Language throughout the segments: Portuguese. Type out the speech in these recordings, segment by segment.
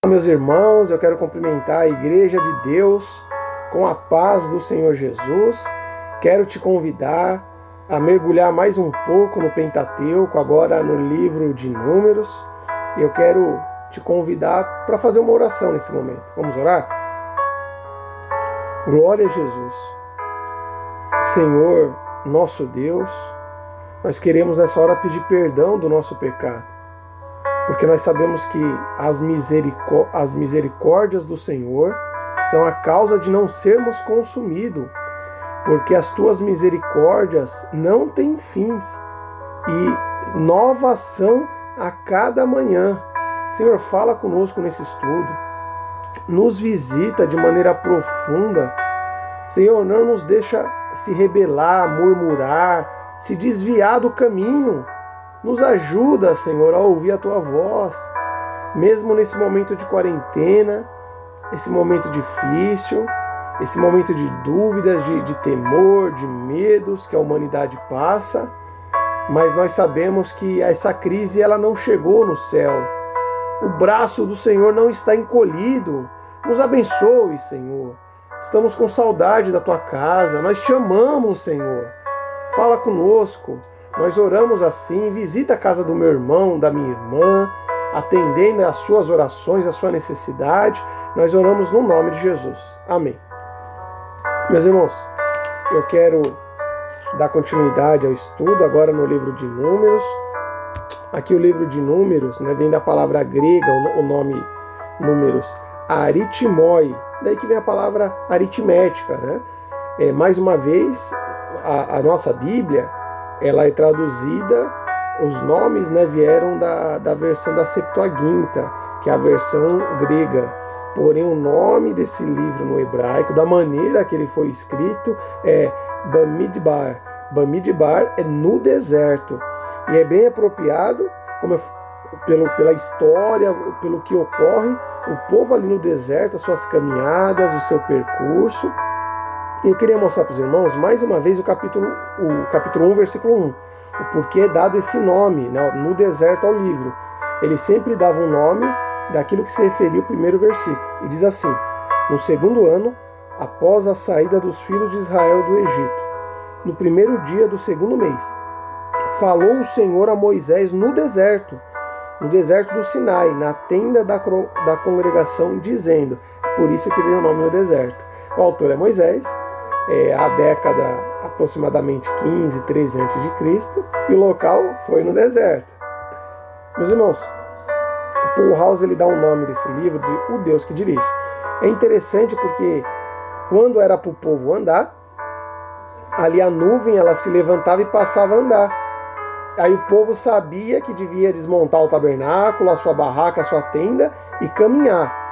Meus irmãos, eu quero cumprimentar a Igreja de Deus com a paz do Senhor Jesus. Quero te convidar a mergulhar mais um pouco no Pentateuco, agora no livro de Números. Eu quero te convidar para fazer uma oração nesse momento. Vamos orar? Glória a Jesus. Senhor, nosso Deus, nós queremos nessa hora pedir perdão do nosso pecado, porque nós sabemos que as misericórdias do Senhor são a causa de não sermos consumidos, porque as tuas misericórdias não têm fins e novas são a cada manhã. Senhor, fala conosco nesse estudo, nos visita de maneira profunda. Senhor, não nos deixa se rebelar, murmurar, se desviar do caminho. Nos ajuda, Senhor, a ouvir a Tua voz, mesmo nesse momento de quarentena, esse momento difícil, esse momento de dúvidas, de temor, de medos que a humanidade passa. Mas nós sabemos que essa crise ela não chegou no céu. O braço do Senhor não está encolhido. Nos abençoe, Senhor. Estamos com saudade da Tua casa. Nós te amamos, Senhor. Fala conosco. Nós oramos assim, visita a casa do meu irmão, da minha irmã, atendendo às suas orações, à sua necessidade. Nós oramos no nome de Jesus. Amém. Meus irmãos, eu quero dar continuidade ao estudo agora no livro de Números. Aqui o livro de Números, vem da palavra grega, o nome Números, aritmoi. Daí que vem a palavra aritmética. Mais uma vez, a nossa Bíblia, ela é traduzida, os nomes vieram da versão da Septuaginta, que é a versão grega. Porém, o nome desse livro no hebraico, da maneira que ele foi escrito, é Bamidbar. Bamidbar é no deserto. E é bem apropriado, pela história, pelo que ocorre, o povo ali no deserto, as suas caminhadas, o seu percurso. E eu queria mostrar para os irmãos, mais uma vez, o capítulo 1, versículo 1. O porquê é dado esse nome, no deserto, ao livro. Ele sempre dava um nome daquilo que se referia ao primeiro versículo. E diz assim: no segundo ano, após a saída dos filhos de Israel do Egito, no primeiro dia do segundo mês, falou o Senhor a Moisés no deserto do Sinai, na tenda da congregação, dizendo. Por isso que veio o nome no deserto. O autor é Moisés, a década aproximadamente 15, 13 a.C., e o local foi no deserto. Meus irmãos, o Paul House ele dá o nome desse livro de O Deus que Dirige. É interessante porque quando era para o povo andar, ali a nuvem ela se levantava e passava a andar. Aí o povo sabia que devia desmontar o tabernáculo, a sua barraca, a sua tenda e caminhar.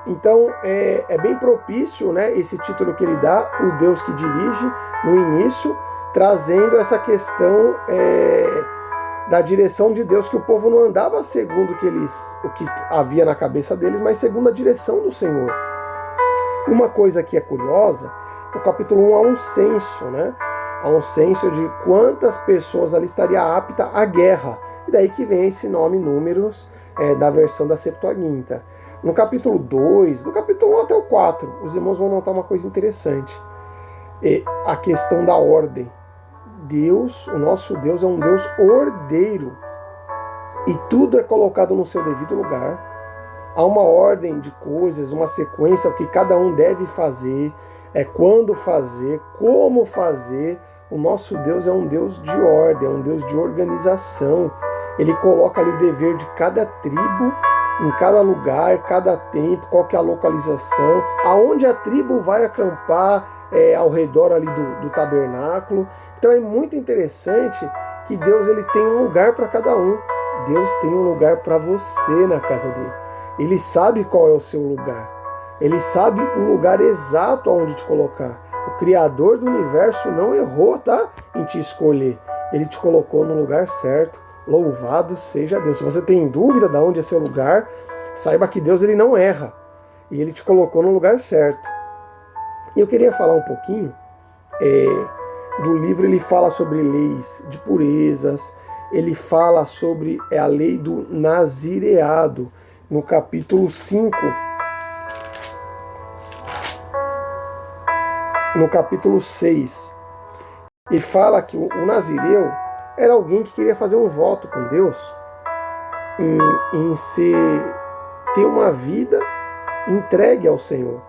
Então é bem propício, esse título que ele dá, O Deus que Dirige, no início, trazendo essa questão da direção de Deus, que o povo não andava segundo o que havia na cabeça deles, mas segundo a direção do Senhor. Uma coisa que é curiosa, o capítulo 1 há um censo, há um censo de quantas pessoas ali estaria apta à guerra. E daí que vem esse nome Números, da versão da Septuaginta. No capítulo 2, do capítulo 1 até o 4, os irmãos vão notar uma coisa interessante. A questão da ordem. Deus, o nosso Deus, é um Deus ordeiro. E tudo é colocado no seu devido lugar. Há uma ordem de coisas, uma sequência, o que cada um deve fazer, quando fazer, como fazer. O nosso Deus é um Deus de ordem, é um Deus de organização. Ele coloca ali o dever de cada tribo, em cada lugar, cada tempo, qual que é a localização, aonde a tribo vai acampar ao redor ali do tabernáculo. Então é muito interessante que Deus ele tem um lugar para cada um. Deus tem um lugar para você na casa dele. Ele sabe qual é o seu lugar. Ele sabe o lugar exato aonde te colocar. O Criador do universo não errou, em te escolher. Ele te colocou no lugar certo. Louvado seja Deus. Se você tem dúvida de onde é seu lugar, saiba que Deus ele não erra. E ele te colocou no lugar certo. E eu queria falar um pouquinho do livro. Ele fala sobre leis de purezas. Ele fala sobre a lei do nazireado. no capítulo 5, no capítulo 6, ele fala que o nazireu era alguém que queria fazer um voto com Deus em ter uma vida entregue ao Senhor.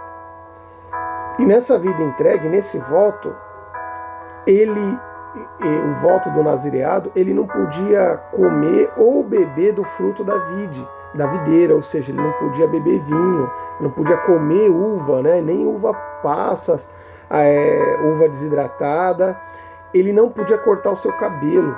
E nessa vida entregue, nesse voto, o voto do nazireado, ele não podia comer ou beber do fruto da videira, ou seja, ele não podia beber vinho, não podia comer uva, né? Nem uva passas, uva desidratada, ele não podia cortar o seu cabelo,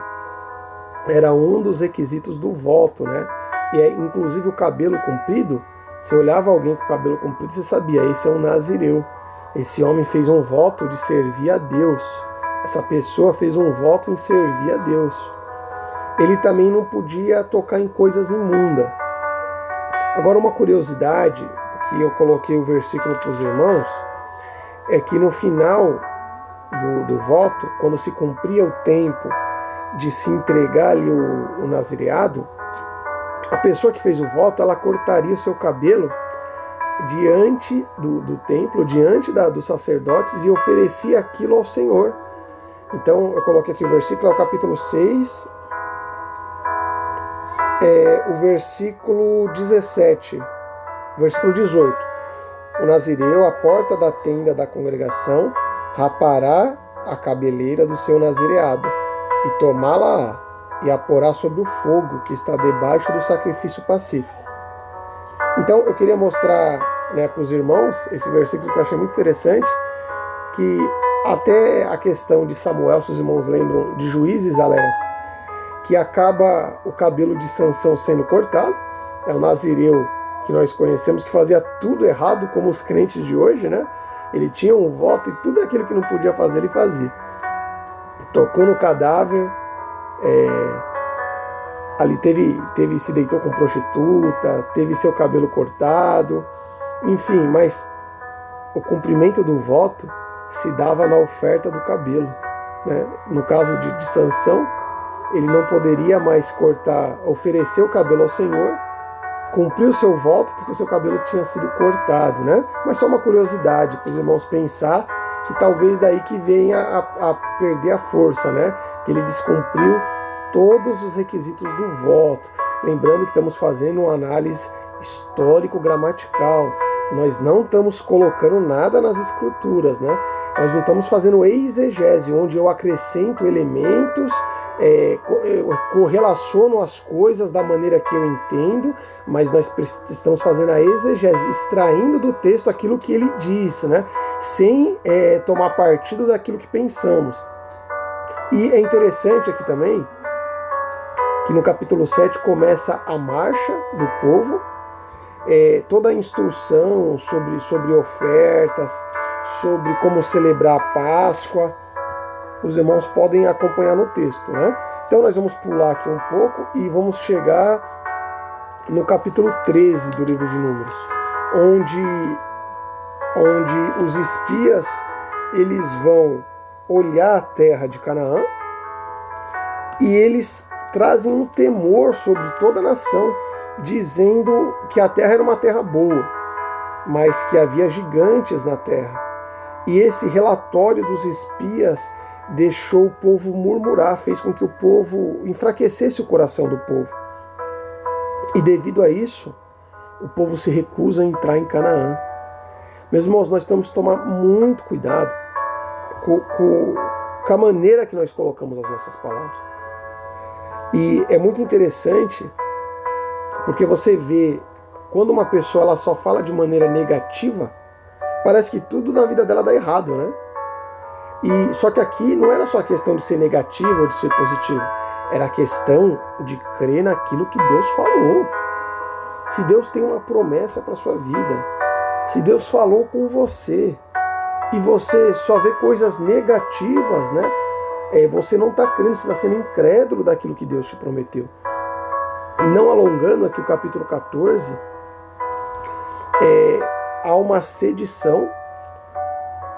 era um dos requisitos do voto, né? E inclusive o cabelo comprido, você olhava alguém com o cabelo comprido, você sabia, esse é um nazireu, esse homem fez um voto de servir a Deus, essa pessoa fez um voto em servir a Deus. Ele também não podia tocar em coisas imundas. Agora, uma curiosidade, que eu coloquei o versículo para os irmãos, é que no final do voto, quando se cumpria o tempo de se entregar ali o nazireado, a pessoa que fez o voto, ela cortaria o seu cabelo diante do templo, diante dos sacerdotes, e oferecia aquilo ao Senhor. Então, eu coloquei aqui o versículo, é o capítulo 6, o versículo 17, versículo 18. O nazireu, à porta da tenda da congregação, rapará a cabeleira do seu nazireado, e tomá-la e a porá sobre o fogo que está debaixo do sacrifício pacífico. Então, eu queria mostrar, né, para os irmãos esse versículo que eu achei muito interessante, que até a questão de Samuel, se os irmãos lembram, de Juízes, aliás, que acaba o cabelo de Sansão sendo cortado, é o nazireu que nós conhecemos, que fazia tudo errado, como os crentes de hoje, né? Ele tinha um voto e tudo aquilo que não podia fazer, ele fazia. Tocou no cadáver, ali se deitou com prostituta, teve seu cabelo cortado, enfim, mas o cumprimento do voto se dava na oferta do cabelo, né? No caso de Sansão, ele não poderia mais oferecer o cabelo ao Senhor, cumprir o seu voto porque o seu cabelo tinha sido cortado, né? Mas só uma curiosidade para os irmãos pensar que talvez daí que venha a perder a força, né? Que ele descumpriu todos os requisitos do voto. Lembrando que estamos fazendo uma análise histórico-gramatical. Nós não estamos colocando nada nas escrituras, né? Nós não estamos fazendo exegese, onde eu acrescento elementos, correlaciono as coisas da maneira que eu entendo, mas nós estamos fazendo a exegese, extraindo do texto aquilo que ele diz, né? Sem tomar partido daquilo que pensamos. E é interessante aqui também que no capítulo 7 começa a marcha do povo, toda a instrução sobre ofertas, sobre como celebrar a Páscoa. Os irmãos podem acompanhar no texto, né? Então nós vamos pular aqui um pouco e vamos chegar no capítulo 13 do livro de Números, onde os espias eles vão olhar a terra de Canaã e eles trazem um temor sobre toda a nação, dizendo que a terra era uma terra boa, mas que havia gigantes na terra. E esse relatório dos espias deixou o povo murmurar, fez com que o povo enfraquecesse o coração do povo. E devido a isso, o povo se recusa a entrar em Canaã. Meus irmãos, nós temos que tomar muito cuidado com a maneira que nós colocamos as nossas palavras. E é muito interessante, porque você vê, quando uma pessoa ela só fala de maneira negativa, parece que tudo na vida dela dá errado, né? E só que aqui não era só a questão de ser negativo ou de ser positivo, era a questão de crer naquilo que Deus falou. Se Deus tem uma promessa para a sua vida, se Deus falou com você e você só vê coisas negativas, né? Você não está crendo, você está sendo incrédulo daquilo que Deus te prometeu. Não alongando aqui o capítulo 14, há uma sedição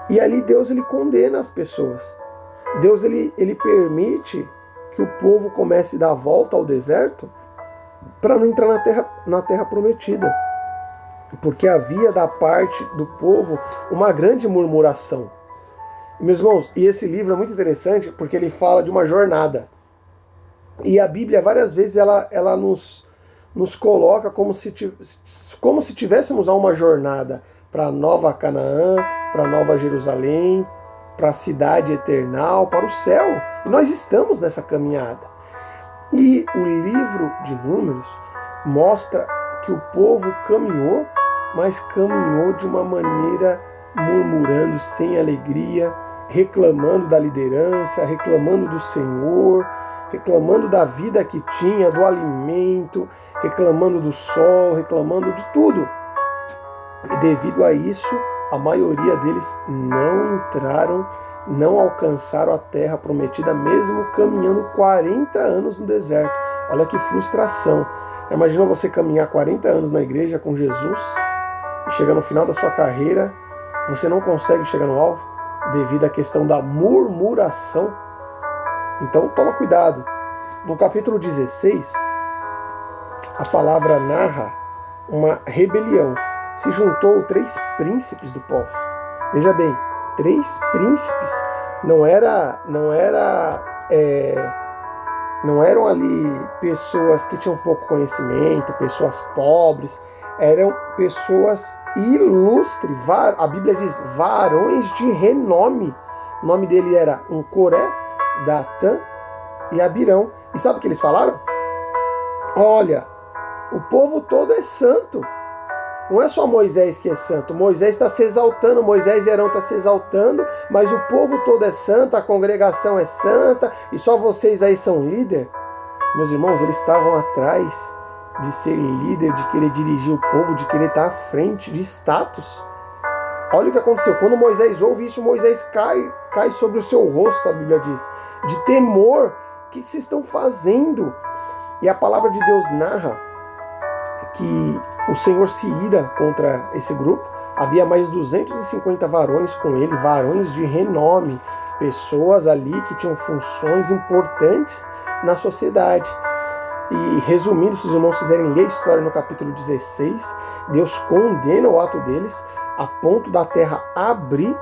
e ali Deus ele condena as pessoas. Deus ele permite que o povo comece a dar a volta ao deserto para não entrar na terra na terra prometida, porque havia da parte do povo uma grande murmuração. Meus irmãos, e esse livro é muito interessante porque ele fala de uma jornada. E a Bíblia, várias vezes, ela nos coloca como se tivéssemos a uma jornada para a Nova Canaã, para a Nova Jerusalém, para a cidade eternal, para o céu. E nós estamos nessa caminhada. E o livro de Números mostra que o povo caminhou, mas caminhou de uma maneira murmurando, sem alegria, reclamando da liderança, reclamando do Senhor, reclamando da vida que tinha, do alimento, reclamando do sol, reclamando de tudo. E devido a isso, a maioria deles não entraram, não alcançaram a terra prometida, mesmo caminhando 40 anos no deserto. Olha que frustração. Imagina você caminhar 40 anos na igreja com Jesus e chegar no final da sua carreira, você não consegue chegar no alvo devido à questão da murmuração. Então toma cuidado. No capítulo 16, a palavra narra uma rebelião. Se juntou 3 príncipes do povo. Veja bem, 3 príncipes. Não eram ali pessoas que tinham pouco conhecimento, pessoas pobres. Eram pessoas ilustres. A Bíblia diz varões de renome. O nome dele era Coré, Datã e Abirão. E sabe o que eles falaram? Olha, o povo todo é santo. Não é só Moisés que é santo. Moisés está se exaltando, Moisés e Arão estão se exaltando, mas o povo todo é santo, a congregação é santa, e só vocês aí são líder. Meus irmãos, eles estavam atrás de ser líder, de querer dirigir o povo, de querer estar à frente, de status. Olha o que aconteceu. Quando Moisés ouve isso, Moisés cai sobre o seu rosto, a Bíblia diz, de temor. O que vocês estão fazendo? E a palavra de Deus narra que o Senhor se ira contra esse grupo. Havia mais 250 varões com ele, varões de renome, pessoas ali que tinham funções importantes na sociedade. E resumindo, se os irmãos quiserem ler a história no capítulo 16, Deus condena o ato deles a ponto da terra abrir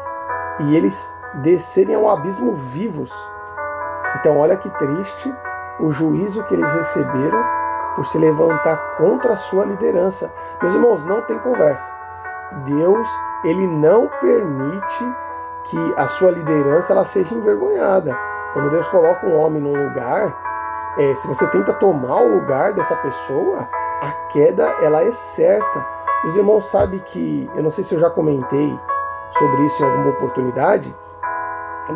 e eles descerem ao abismo vivos. Então olha que triste o juízo que eles receberam por se levantar contra a sua liderança. Meus irmãos, não tem conversa. Deus, ele não permite que a sua liderança ela seja envergonhada. Quando Deus coloca um homem num lugar, se você tenta tomar o lugar dessa pessoa, a queda ela é certa. Os irmãos sabem que, eu não sei se eu já comentei sobre isso em alguma oportunidade,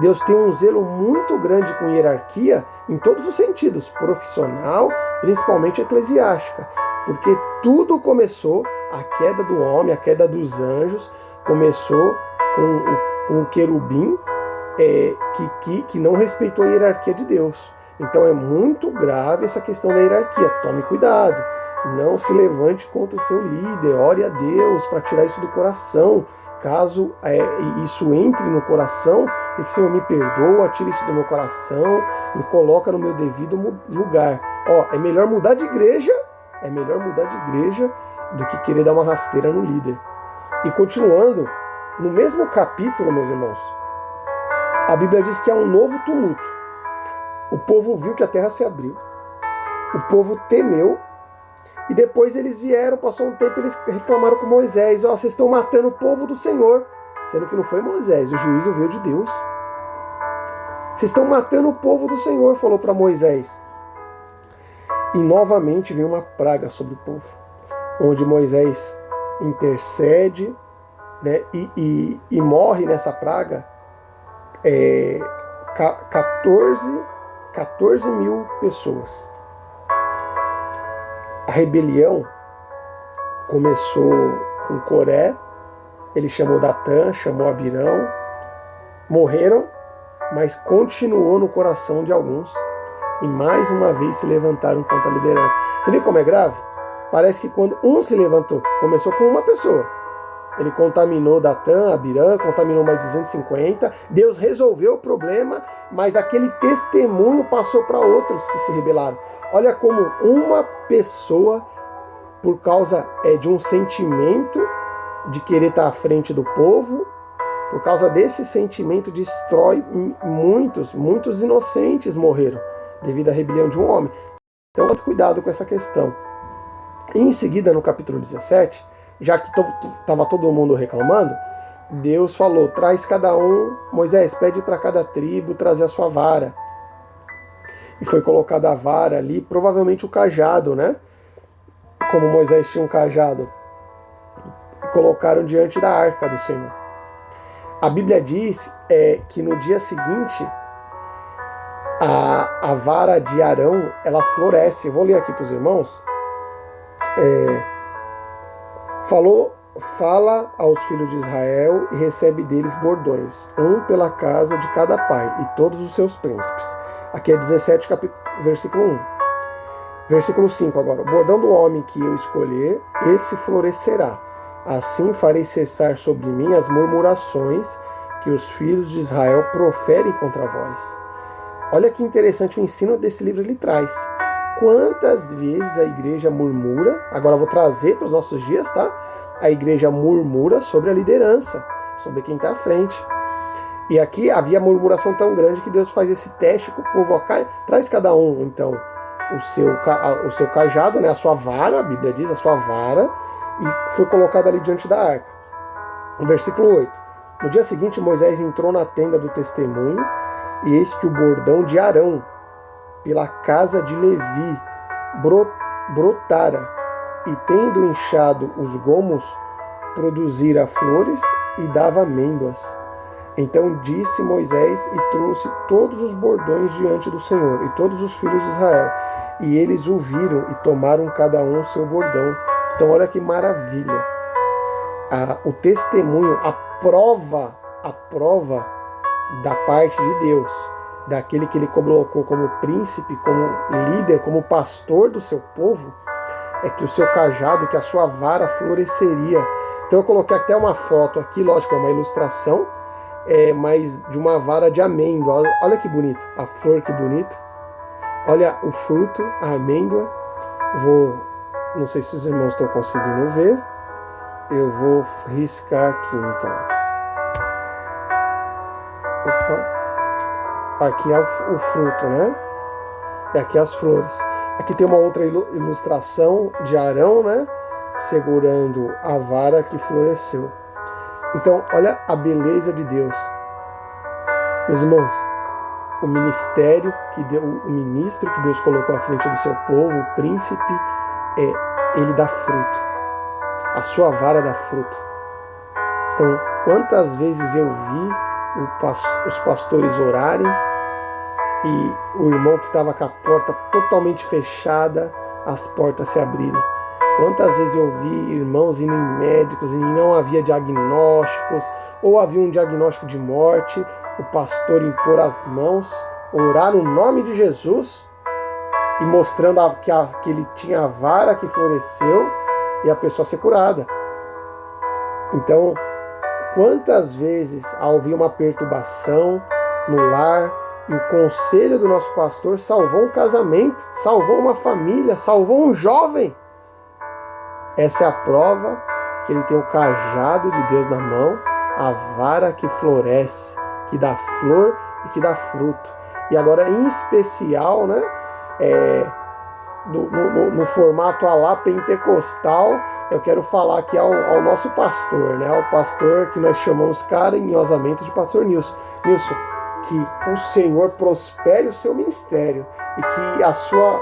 Deus tem um zelo muito grande com hierarquia em todos os sentidos, profissional, principalmente eclesiástica, porque tudo começou, a queda do homem, a queda dos anjos, começou com o querubim que não respeitou a hierarquia de Deus. Então é muito grave essa questão da hierarquia. Tome cuidado, não se levante contra o seu líder, ore a Deus para tirar isso do coração. Caso isso entre no coração, tem que ser: me perdoa, tira isso do meu coração, me coloca no meu devido lugar. É melhor mudar de igreja, do que querer dar uma rasteira no líder. E continuando, no mesmo capítulo, meus irmãos, a Bíblia diz que há um novo tumulto. O povo viu que a terra se abriu, o povo temeu, e depois eles vieram, passou um tempo, eles reclamaram com Moisés: vocês estão matando o povo do Senhor. Sendo que não foi Moisés, o juízo veio de Deus. Vocês estão matando o povo do Senhor, falou para Moisés. E novamente veio uma praga sobre o povo, onde Moisés intercede, né, e morre nessa praga 14 mil pessoas. A rebelião começou com Coré, ele chamou Datã, chamou Abirão, morreram, mas continuou no coração de alguns. E mais uma vez se levantaram contra a liderança. Você vê como é grave? Parece que quando um se levantou, começou com uma pessoa. Ele contaminou Datã, Abirã, contaminou mais 250. Deus resolveu o problema, mas aquele testemunho passou para outros que se rebelaram. Olha como uma pessoa por causa de um sentimento de querer estar à frente do povo. Por causa desse sentimento, destrói muitos inocentes morreram devido à rebelião de um homem. Então, muito cuidado com essa questão. E em seguida, no capítulo 17, já que estava todo mundo reclamando, Deus falou, traz cada um, Moisés, pede para cada tribo trazer a sua vara. E foi colocada a vara ali, provavelmente o cajado, né? Como Moisés tinha um cajado. Colocaram diante da arca do Senhor. A Bíblia diz que no dia seguinte, a vara de Arão, ela floresce. Eu vou ler aqui para os irmãos. Fala aos filhos de Israel e recebe deles bordões, um pela casa de cada pai, e todos os seus príncipes. Aqui é 17, versículo 1. Versículo 5 agora. O bordão do homem que eu escolher, esse florescerá. Assim farei cessar sobre mim as murmurações que os filhos de Israel proferem contra vós. Olha que interessante o ensino desse livro ele traz. Quantas vezes a igreja murmura, agora eu vou trazer para os nossos dias, tá? A igreja murmura sobre a liderança, sobre quem está à frente. E aqui havia murmuração tão grande que Deus faz esse teste com o povo. Traz cada um, então, o seu cajado, né? A sua vara, a Bíblia diz, a sua vara, e foi colocado ali diante da arca. No versículo 8. No dia seguinte, Moisés entrou na tenda do testemunho, e eis que o bordão de Arão, pela casa de Levi, brotara, e tendo inchado os gomos, produzira flores e dava amêndoas. Então disse Moisés e trouxe todos os bordões diante do Senhor, e todos os filhos de Israel, e eles o viram e tomaram cada um o seu bordão. Então olha que maravilha. O testemunho, a prova da parte de Deus, daquele que ele colocou como príncipe, como líder, como pastor do seu povo, é que o seu cajado, que a sua vara floresceria. Então eu coloquei até uma foto aqui, lógico, é uma ilustração, mas de uma vara de amêndoa. Olha que bonito, a flor que bonita. Olha o fruto, a amêndoa. Não sei se os irmãos estão conseguindo ver. Eu vou riscar aqui então. Opa. Aqui é o fruto, né? E aqui as flores. Aqui tem uma outra ilustração de Arão, né? Segurando a vara que floresceu. Então, olha a beleza de Deus. Meus irmãos, o ministro que Deus colocou à frente do seu povo, o príncipe, ele dá fruto. A sua vara dá fruto. Então, quantas vezes eu vi os pastores orarem e o irmão que estava com a porta totalmente fechada, as portas se abrirem. Quantas vezes eu vi irmãos indo em médicos e não havia diagnósticos, ou havia um diagnóstico de morte, o pastor impor as mãos, orar no nome de Jesus e mostrando que ele tinha a vara que floresceu e a pessoa ser curada. Então, quantas vezes havia uma perturbação no lar e o conselho do nosso pastor salvou um casamento, salvou uma família, salvou um jovem. Essa é a prova que ele tem o cajado de Deus na mão, a vara que floresce, que dá flor e que dá fruto. E agora, em especial, né, no formato alá pentecostal, eu quero falar aqui ao nosso pastor, né, ao pastor que nós chamamos carinhosamente de pastor Nilson. Nilson, que o Senhor prospere o seu ministério e que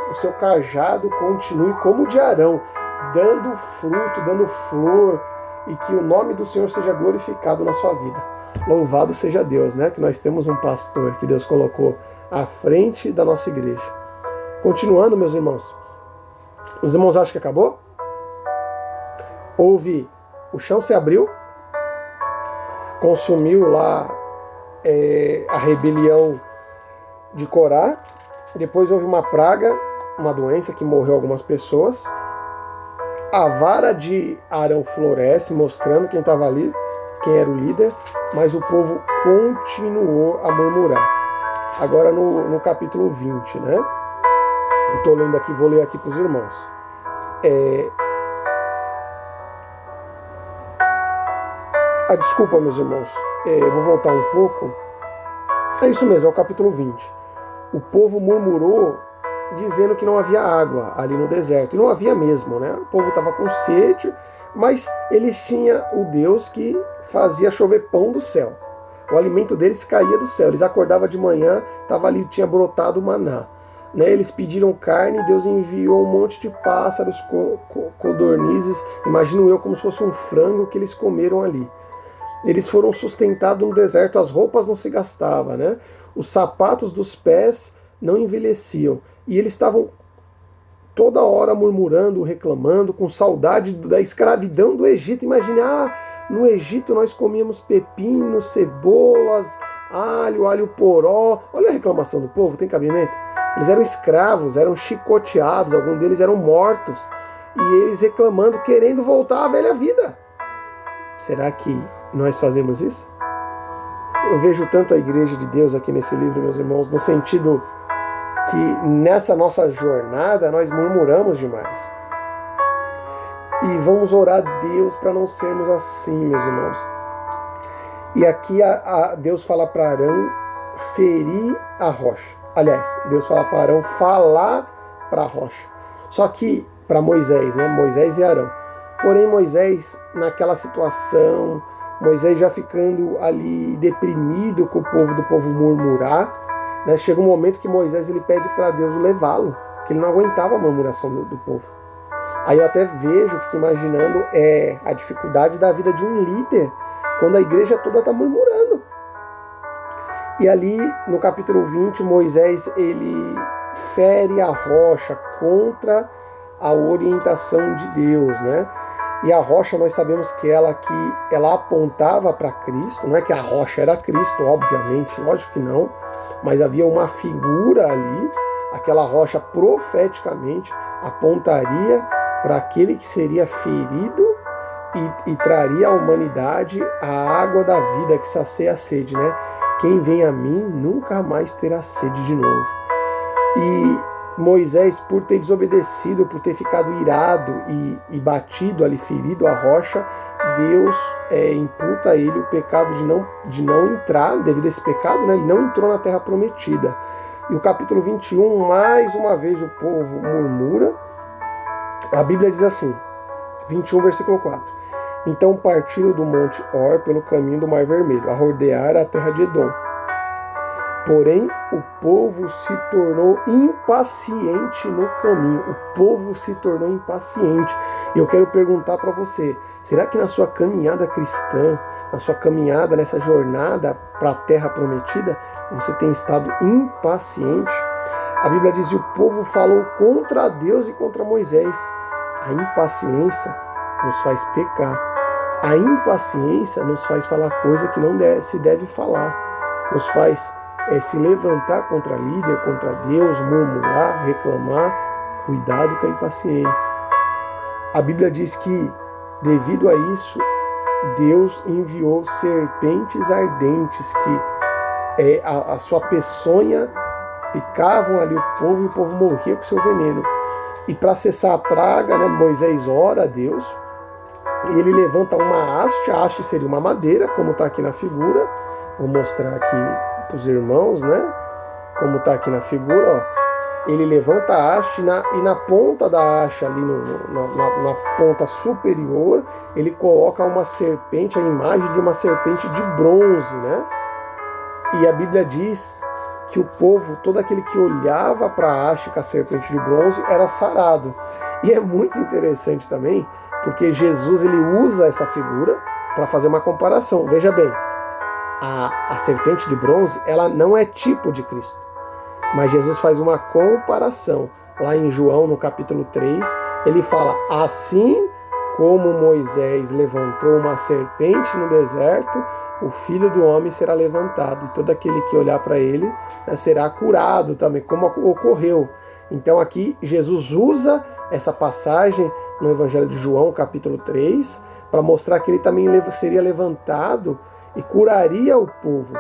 o seu cajado continue como o de Arão, dando fruto, dando flor, e que o nome do Senhor seja glorificado na sua vida. Louvado seja Deus, né? Que nós temos um pastor que Deus colocou à frente da nossa igreja. Continuando, meus irmãos. Os irmãos acham que acabou? O chão se abriu, consumiu lá a rebelião de Corá. Depois houve uma praga, uma doença que morreu algumas pessoas. A vara de Arão floresce, mostrando quem estava ali, quem era o líder, mas o povo continuou a murmurar. Agora no capítulo 20, né? Estou lendo aqui, vou ler aqui para os irmãos. Desculpa, meus irmãos, eu vou voltar um pouco. É isso mesmo, é o capítulo 20. O povo murmurou dizendo que não havia água ali no deserto. E não havia mesmo, né? O povo estava com sede, mas eles tinham o Deus que fazia chover pão do céu. O alimento deles caía do céu. Eles acordavam de manhã, estava ali, tinha brotado o maná. Né? Eles pediram carne, Deus enviou um monte de pássaros, codornizes, imagino eu como se fosse um frango que eles comeram ali. Eles foram sustentados no deserto, as roupas não se gastavam, né? Os sapatos dos pés não envelheciam. E eles estavam toda hora murmurando, reclamando, com saudade da escravidão do Egito. Imagine, no Egito nós comíamos pepino, cebolas, alho poró. Olha a reclamação do povo, tem cabimento? Eles eram escravos, eram chicoteados, alguns deles eram mortos. E eles reclamando, querendo voltar à velha vida. Será que nós fazemos isso? Eu vejo tanto a Igreja de Deus aqui nesse livro, meus irmãos, no sentido que nessa nossa jornada nós murmuramos demais. E vamos orar a Deus para não sermos assim, meus irmãos. E aqui Deus fala para Arão ferir a rocha. Aliás, Deus fala para Arão falar para a rocha. Só que para Moisés, né? Moisés e Arão. Porém, Moisés, naquela situação, Moisés já ficando ali deprimido com o povo do povo murmurar, né? Chega um momento que Moisés ele pede para Deus levá-lo, que ele não aguentava a murmuração do povo. Aí eu até vejo, fico imaginando a dificuldade da vida de um líder, quando a igreja toda está murmurando. E ali no capítulo 20, Moisés ele fere a rocha contra a orientação de Deus, né? E a rocha nós sabemos que ela apontava para Cristo, não é que a rocha era Cristo, obviamente, lógico que não, mas havia uma figura ali, aquela rocha profeticamente apontaria para aquele que seria ferido e traria à humanidade a água da vida que sacia a sede, né? Quem vem a mim nunca mais terá sede de novo. E Moisés, por ter desobedecido, por ter ficado irado e batido ali, ferido a rocha, Deus imputa a ele o pecado de não entrar, devido a esse pecado, né, ele não entrou na terra prometida. E o capítulo 21, mais uma vez o povo murmura. A Bíblia diz assim, 21, versículo 4. Então partiram do monte Or pelo caminho do Mar Vermelho, a rodear a terra de Edom. Porém, o povo se tornou impaciente no caminho. O povo se tornou impaciente. E eu quero perguntar para você, será que na sua caminhada cristã, na sua caminhada, nessa jornada para a terra prometida, você tem estado impaciente? A Bíblia diz que o povo falou contra Deus e contra Moisés. A impaciência nos faz pecar. A impaciência nos faz falar coisa que não se deve falar. Nos faz se levantar contra líder, contra Deus, murmurar, reclamar. Cuidado com a impaciência. A Bíblia diz que, devido a isso, Deus enviou serpentes ardentes que a sua peçonha picavam ali o povo e o povo morria com seu veneno. E para cessar a praga, né, Moisés ora a Deus e ele levanta uma haste. A haste seria uma madeira, como está aqui na figura. Vou mostrar aqui para os irmãos, né? Como está aqui na figura, ó. Ele levanta a haste e na ponta da haste, ali na ponta superior, ele coloca uma serpente, a imagem de uma serpente de bronze, né? E a Bíblia diz que o povo, todo aquele que olhava para a haste com a serpente de bronze, era sarado. E é muito interessante também, porque Jesus ele usa essa figura para fazer uma comparação. Veja bem, a serpente de bronze, ela não é tipo de Cristo. Mas Jesus faz uma comparação. Lá em João, no capítulo 3, ele fala, assim como Moisés levantou uma serpente no deserto, o Filho do Homem será levantado. E todo aquele que olhar para ele, né, será curado também, como ocorreu. Então aqui Jesus usa essa passagem no Evangelho de João, capítulo 3, para mostrar que ele também seria levantado e curaria o povo.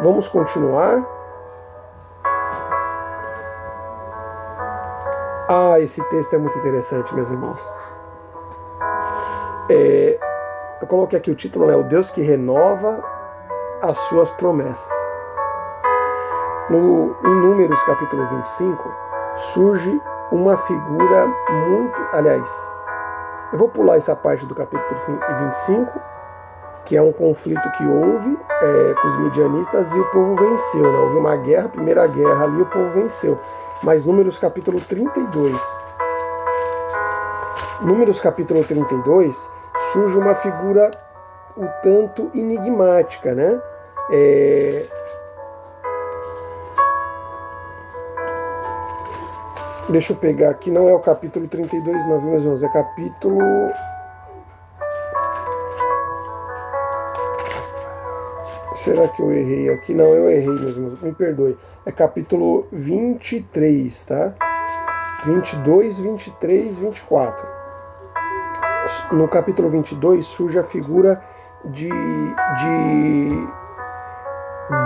Vamos continuar. Esse texto é muito interessante, meus irmãos. Eu coloquei aqui o título, né? O Deus que renova as suas promessas. Em Números capítulo 25, surge uma figura muito... Aliás, eu vou pular essa parte do capítulo 25, que é um conflito que houve com os midianistas e o povo venceu, né? Houve uma guerra, primeira guerra ali, o povo venceu. Mas Números capítulo 32. Números capítulo 32 surge uma figura um tanto enigmática, né? Deixa eu pegar aqui, não é o capítulo 32 não, viu, meus irmãos? É capítulo... Será que eu errei aqui? Não, eu errei, meus irmãos, me perdoe. É capítulo 23, tá? 22, 23, 24. No capítulo 22 surge a figura de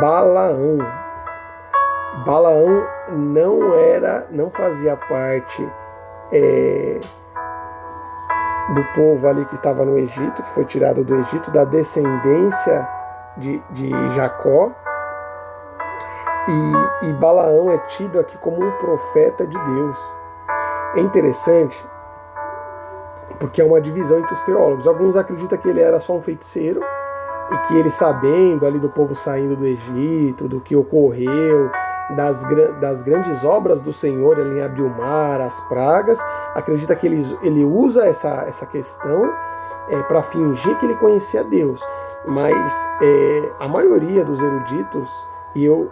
Balaão. Balaão não fazia parte do povo ali que estava no Egito, que foi tirado do Egito, da descendência de Jacó. E Balaão é tido aqui como um profeta de Deus. É interessante porque é uma divisão entre os teólogos. Alguns acreditam que ele era só um feiticeiro e que ele, sabendo ali do povo saindo do Egito, do que ocorreu, das grandes obras do Senhor, ele abriu o mar, as pragas, acredita que ele usa essa questão para fingir que ele conhecia Deus. Mas a maioria dos eruditos, e eu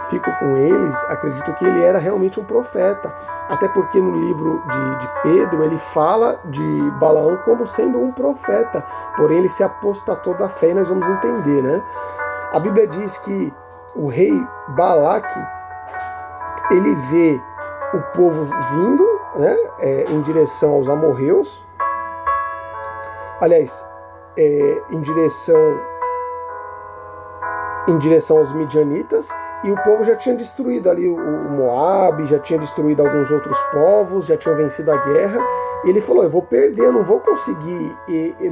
fico com eles, acredito que ele era realmente um profeta. Até porque no livro de Pedro ele fala de Balaão como sendo um profeta, porém ele se apostatou da fé, e nós vamos entender, né? A Bíblia diz que o rei Balaque, ele vê o povo vindo, né, em direção aos amorreus, aliás, em direção aos midianitas, e o povo já tinha destruído ali o Moabe, já tinha destruído alguns outros povos, já tinha vencido a guerra, e ele falou, eu vou perder, eu não vou conseguir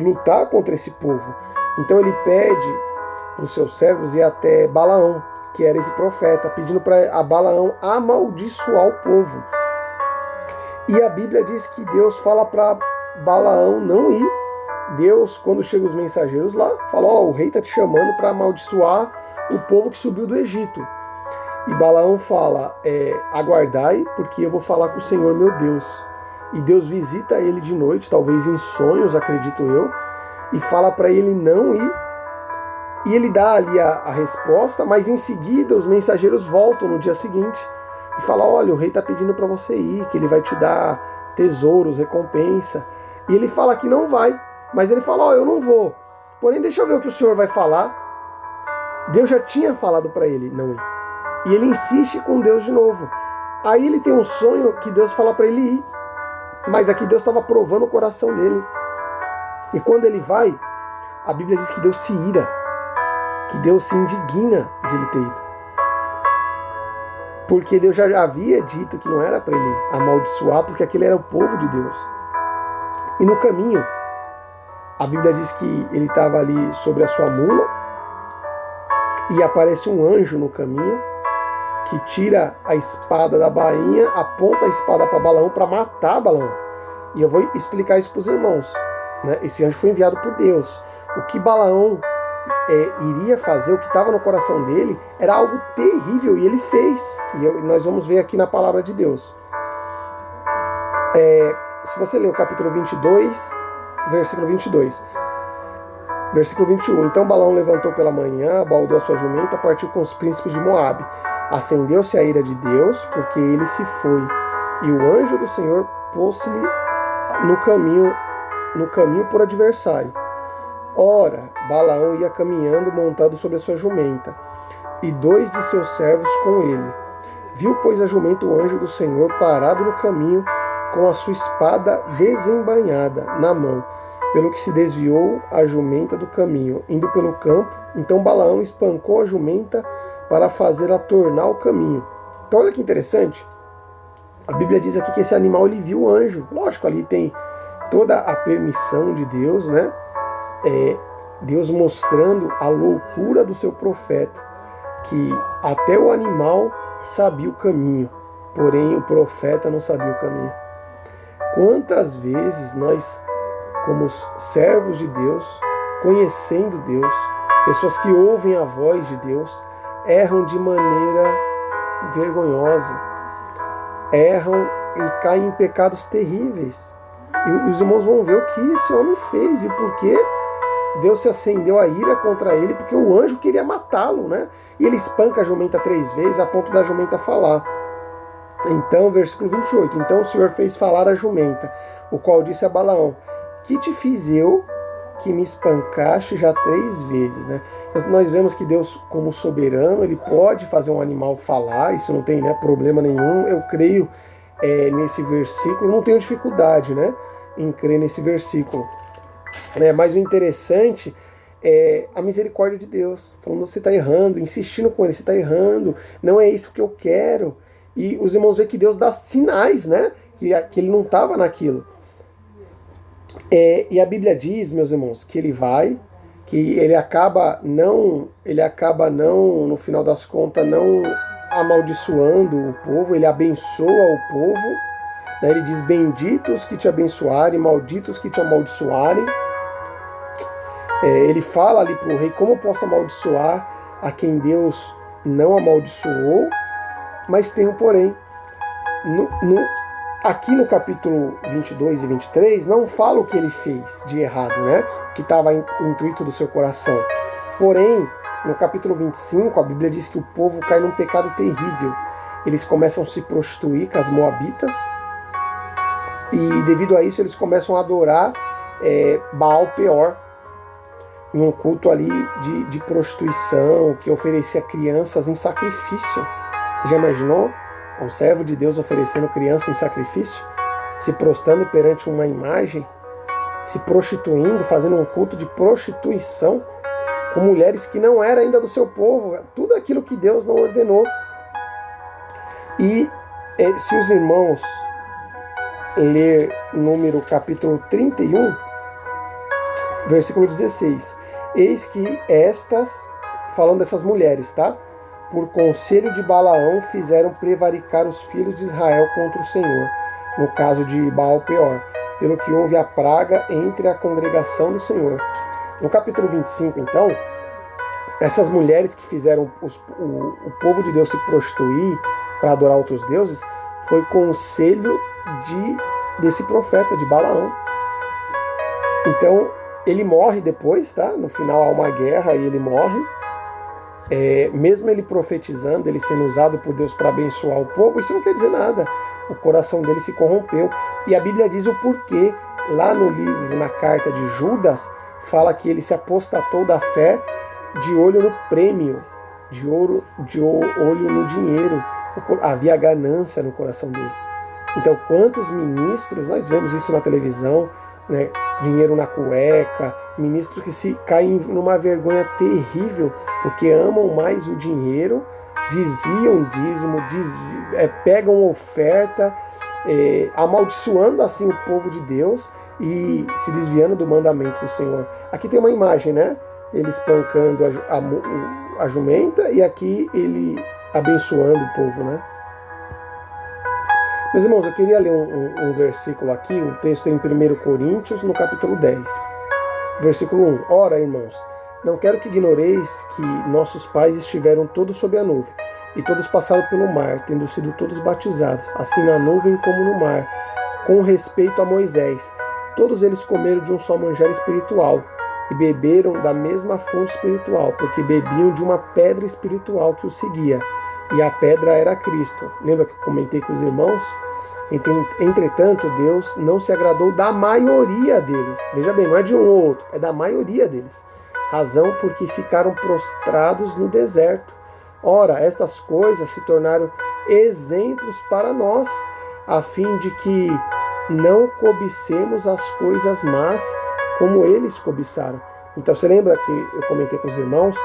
lutar contra esse povo. Então ele pede para os seus servos ir até Balaão, que era esse profeta, pedindo para Balaão amaldiçoar o povo. E a Bíblia diz que Deus fala para Balaão não ir. Deus, quando chegam os mensageiros lá, fala, o rei está te chamando para amaldiçoar o povo que subiu do Egito. E Balaão fala, aguardai, porque eu vou falar com o Senhor meu Deus. E Deus visita ele de noite, talvez em sonhos, acredito eu, e fala para ele não ir. E ele dá ali a resposta, mas em seguida os mensageiros voltam no dia seguinte e falam, olha, o rei está pedindo para você ir, que ele vai te dar tesouros, recompensa. E ele fala que não vai, mas ele fala, eu não vou. Porém, deixa eu ver o que o Senhor vai falar. Deus já tinha falado para ele não ir. E ele insiste com Deus de novo. Aí ele tem um sonho que Deus fala para ele ir. Mas aqui Deus estava provando o coração dele. E quando ele vai, a Bíblia diz que Deus se ira, que Deus se indigna de ele ter ido. Porque Deus já havia dito que não era para ele amaldiçoar, porque aquele era o povo de Deus. E no caminho, a Bíblia diz que ele estava ali sobre a sua mula, e aparece um anjo no caminho, que tira a espada da bainha, aponta a espada para Balaão para matar Balaão. E eu vou explicar isso para os irmãos, né? Esse anjo foi enviado por Deus. O que Balaão iria fazer, o que estava no coração dele, era algo terrível, e ele fez. E nós vamos ver aqui na palavra de Deus. Se você ler o capítulo 22, versículo 22. Versículo 21. Então Balaão levantou pela manhã, baldou a sua jumenta, partiu com os príncipes de Moabe. Acendeu-se a ira de Deus, porque ele se foi. E o anjo do Senhor pôs-lhe no caminho por adversário. Ora, Balaão ia caminhando montado sobre a sua jumenta, e 2 de seus servos com ele. Viu, pois, a jumenta o anjo do Senhor parado no caminho, com a sua espada desembainhada na mão, pelo que se desviou a jumenta do caminho, indo pelo campo. Então Balaão espancou a jumenta para fazê-la tornar o caminho. Então olha que interessante. A Bíblia diz aqui que esse animal ele viu o anjo. Lógico, ali tem toda a permissão de Deus, né? Deus mostrando a loucura do seu profeta, que até o animal sabia o caminho, porém o profeta não sabia o caminho. Quantas vezes nós, como servos de Deus, conhecendo Deus, pessoas que ouvem a voz de Deus, erram de maneira vergonhosa, erram e caem em pecados terríveis. E os irmãos vão ver o que esse homem fez e por que Deus se acendeu a ira contra ele, porque o anjo queria matá-lo, né? E ele espanca a jumenta 3 vezes a ponto da jumenta falar. Então, versículo 28, então o Senhor fez falar a jumenta, o qual disse a Balaão, que te fiz eu que me espancaste já 3 vezes, né? Nós vemos que Deus, como soberano, ele pode fazer um animal falar, isso não tem, né, problema nenhum. Eu creio nesse versículo, não tenho dificuldade, né, em crer nesse versículo. Mas o interessante é a misericórdia de Deus, falando, você está errando, insistindo com ele, você está errando, não é isso que eu quero. E os irmãos veem que Deus dá sinais, né, que ele não estava naquilo. E a Bíblia diz, meus irmãos, que ele vai, que ele acaba não, no final das contas, não amaldiçoando o povo, ele abençoa o povo, né? Ele diz, benditos que te abençoarem, malditos que te amaldiçoarem. Ele fala ali para o rei, como eu posso amaldiçoar a quem Deus não amaldiçoou? Mas tem um porém. Aqui no capítulo 22 e 23, não fala o que ele fez de errado, né? Que estava no intuito do seu coração. Porém, no capítulo 25, a Bíblia diz que o povo cai num pecado terrível. Eles começam a se prostituir com as moabitas, e devido a isso eles começam a adorar Baal Peor, em um culto ali de prostituição, que oferecia crianças em sacrifício. Você já imaginou? Um servo de Deus oferecendo criança em sacrifício, se prostrando perante uma imagem, se prostituindo, fazendo um culto de prostituição, com mulheres que não eram ainda do seu povo, tudo aquilo que Deus não ordenou. E se os irmãos ler número capítulo 31, versículo 16, eis que estas, falando dessas mulheres, tá? Por conselho de Balaão, fizeram prevaricar os filhos de Israel contra o Senhor, no caso de Baal Peor, pelo que houve a praga entre a congregação do Senhor. No capítulo 25, então, essas mulheres que fizeram o povo de Deus se prostituir para adorar outros deuses, foi conselho desse profeta, de Balaão. Então, ele morre depois, tá? No final há uma guerra e ele morre. Mesmo ele profetizando, ele sendo usado por Deus para abençoar o povo, isso não quer dizer nada. O coração dele se corrompeu. E a Bíblia diz o porquê. Lá no livro, na carta de Judas, fala que ele se apostatou da fé de olho no prêmio, de olho no dinheiro. Havia ganância no coração dele. Então, quantos ministros, nós vemos isso na televisão, né? Dinheiro na cueca, ministros que se caem numa vergonha terrível, porque amam mais o dinheiro, desviam dízimo, pegam oferta, amaldiçoando assim o povo de Deus e se desviando do mandamento do Senhor. Aqui tem uma imagem, né? Ele espancando a jumenta e aqui ele abençoando o povo, né? Meus irmãos, eu queria ler um versículo aqui, um texto em 1 Coríntios, no capítulo 10. Versículo 1. Ora, irmãos, não quero que ignoreis que nossos pais estiveram todos sob a nuvem, e todos passaram pelo mar, tendo sido todos batizados, assim na nuvem como no mar, com respeito a Moisés. Todos eles comeram de um só manjar espiritual, e beberam da mesma fonte espiritual, porque bebiam de uma pedra espiritual que os seguia, e a pedra era Cristo. Lembra que eu comentei com os irmãos? Entretanto, Deus não se agradou da maioria deles. Veja bem, não é de um ou outro, é da maioria deles. Razão porque ficaram prostrados no deserto. Ora, estas coisas se tornaram exemplos para nós, a fim de que não cobicemos as coisas más como eles cobiçaram. Então, você lembra que eu comentei com os irmãos?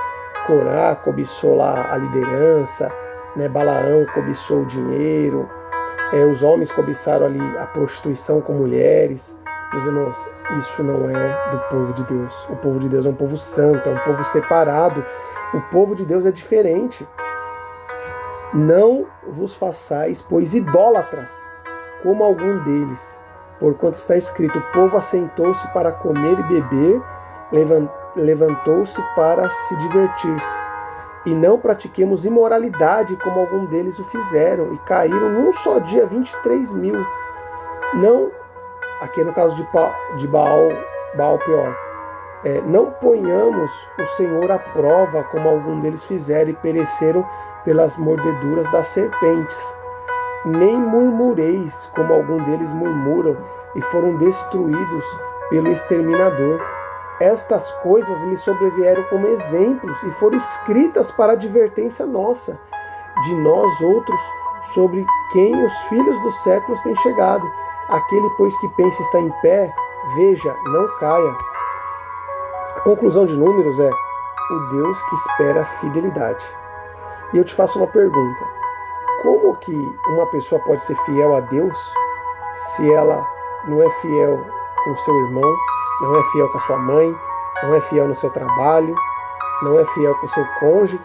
Corá cobiçou lá a liderança, né? Balaão cobiçou o dinheiro, os homens cobiçaram ali a prostituição com mulheres, Meus irmãos, isso não é do povo de Deus. O povo de Deus é um povo santo, é um povo separado. O povo de Deus é diferente. Não vos façais, pois, idólatras, como algum deles. Porquanto está escrito, o povo assentou-se para comer e beber, levantou-se para se divertir-se. E não pratiquemos imoralidade, como algum deles o fizeram, e caíram num só dia 23.000. Não, aqui no caso de Baal Peor, não ponhamos o Senhor à prova, como algum deles fizeram, e pereceram pelas mordeduras das serpentes. Nem murmureis, como algum deles murmuram, e foram destruídos pelo exterminador. Estas coisas lhe sobrevieram como exemplos, e foram escritas para advertência nossa, de nós outros, sobre quem os filhos dos séculos têm chegado. Aquele, pois, que pensa estar em pé, veja, não caia. A conclusão de Números é o Deus que espera a fidelidade. E eu te faço uma pergunta. Como que uma pessoa pode ser fiel a Deus se ela não é fiel com o seu irmão, não é fiel com a sua mãe, não é fiel no seu trabalho, não é fiel com o seu cônjuge,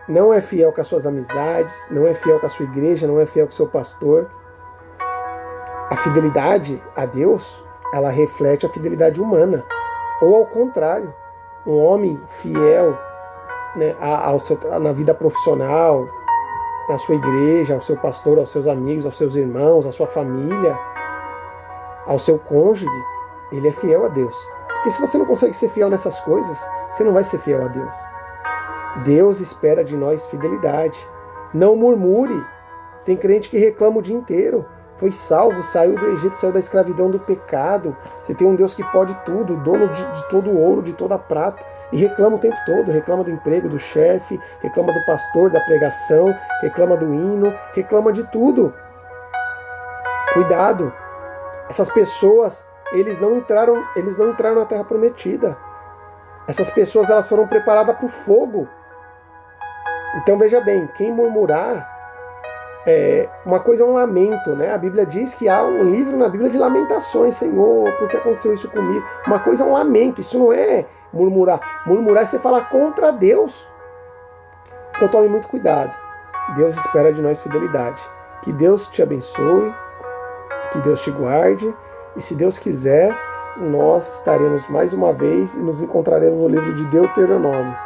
não é fiel com as suas amizades, não é fiel com a sua igreja, não é fiel com o seu pastor? A fidelidade a Deus, ela reflete a fidelidade humana. Ou ao contrário, um homem fiel, né, na vida profissional, na sua igreja, ao seu pastor, aos seus amigos, aos seus irmãos, à sua família, ao seu cônjuge, ele é fiel a Deus. Porque se você não consegue ser fiel nessas coisas, você não vai ser fiel a Deus. Deus espera de nós fidelidade. Não murmure. Tem crente que reclama o dia inteiro. Foi salvo, saiu do Egito, saiu da escravidão do pecado. Você tem um Deus que pode tudo, dono de todo o ouro, de toda a prata. E reclama o tempo todo, reclama do emprego, do chefe, reclama do pastor, da pregação, reclama do hino, reclama de tudo. Cuidado! Essas pessoas, eles não entraram na Terra Prometida. Essas pessoas, elas foram preparadas para o fogo. Então veja bem, quem murmurar, uma coisa é um lamento, né? A Bíblia diz que há um livro na Bíblia de lamentações. Senhor, por que aconteceu isso comigo? Uma coisa é um lamento, isso não é murmurar. Murmurar é você falar contra Deus. Então tome muito cuidado. Deus espera de nós fidelidade. Que Deus te abençoe, que Deus te guarde, e se Deus quiser, nós estaremos mais uma vez e nos encontraremos no livro de Deuteronômio.